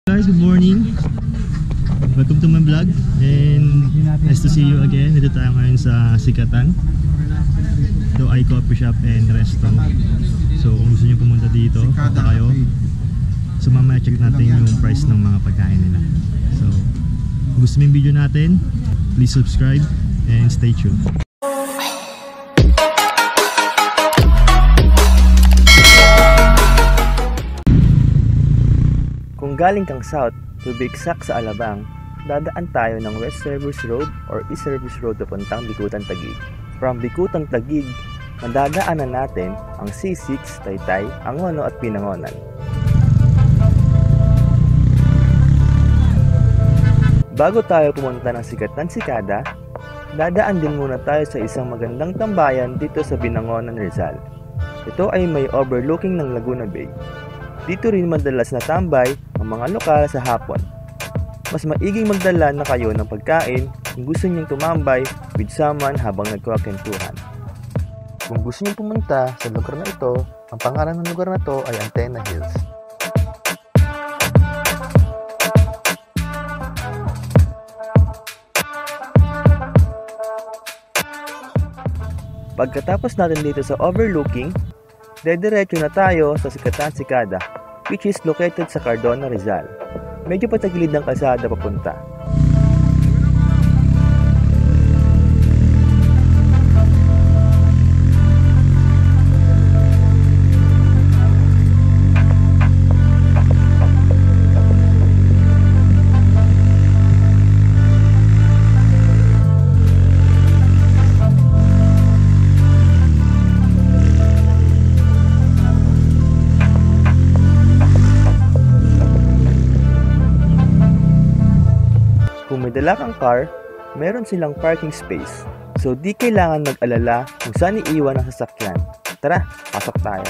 Guys, good morning. Welcome to my vlog and nice to see you again. Dito tayo ngayon sa Sikatan. Ito ay coffee shop and resto. So kung gusto niyo pumunta dito, punta kayo. So mamaya check natin yung price ng mga pagkain nila. So kung gusto mo yung video natin, please subscribe and stay tuned. Kung galing kang south, to be exact sa Alabang, dadaan tayo ng West Service Road or East Service Road papuntang Bikutan Taguig. From Bikutan Taguig, madadaanan natin ang C6, Taytay, Angono at Binangonan. Bago tayo pumunta ng Sikatan Sikada, dadaan din muna tayo sa isang magandang tambayan dito sa Binangonan, Rizal. Ito ay may overlooking ng Laguna Bay. Dito rin madalas na tambay ang mga lokal sa hapon. Mas maiging magdala na kayo ng pagkain kung gusto niyong tumambay with someone habang nagkukwentuhan. Kung gusto niyong pumunta sa lugar na ito, ang pangalan ng lugar na ito ay Antenna Hills. Pagkatapos natin dito sa overlooking, dediretso na tayo sa Sikatan Sikada, which is located sa Cardona, Rizal. Medyo patagilid ng kalsada papunta. Kung may dala kang car, meron silang parking space. So di kailangan mag-alala kung saan iiwan ang sasakyan. Tara, pasok tayo.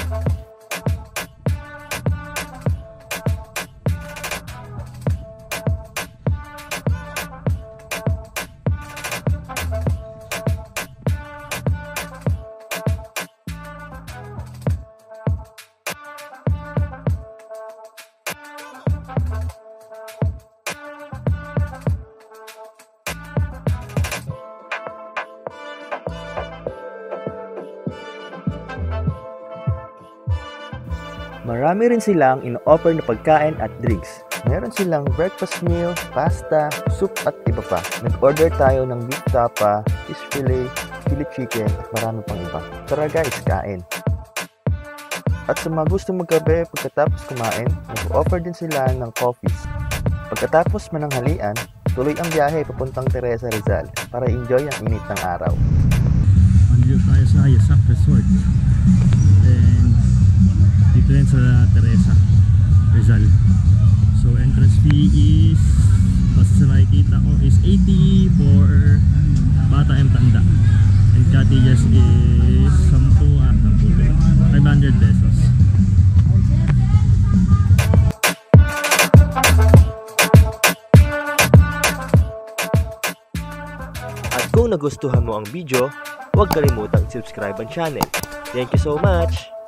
Marami rin silang ino-offer na pagkain at drinks. Meron silang breakfast meal, pasta, soup at iba pa. Nag-order tayo ng beef tapa, fish fillet, chili chicken at marami pang iba. Tara guys, kain! At sa mga gusto magkape pagkatapos kumain, nag-offer din sila ng coffees. Pagkatapos mananghalian, tuloy ang biyahe papuntang Teresa, Rizal para enjoy ang init ng araw. Andito tayo sa Yasak Resort. And dito rin sa Teresa, Rizal. So entrance fee is, basta sa nakikita ko, is 80 for bata and tanda. And cottages is 500 pesos. At kung nagustuhan mo ang video, huwag kalimutang subscribe ang channel. Thank you so much!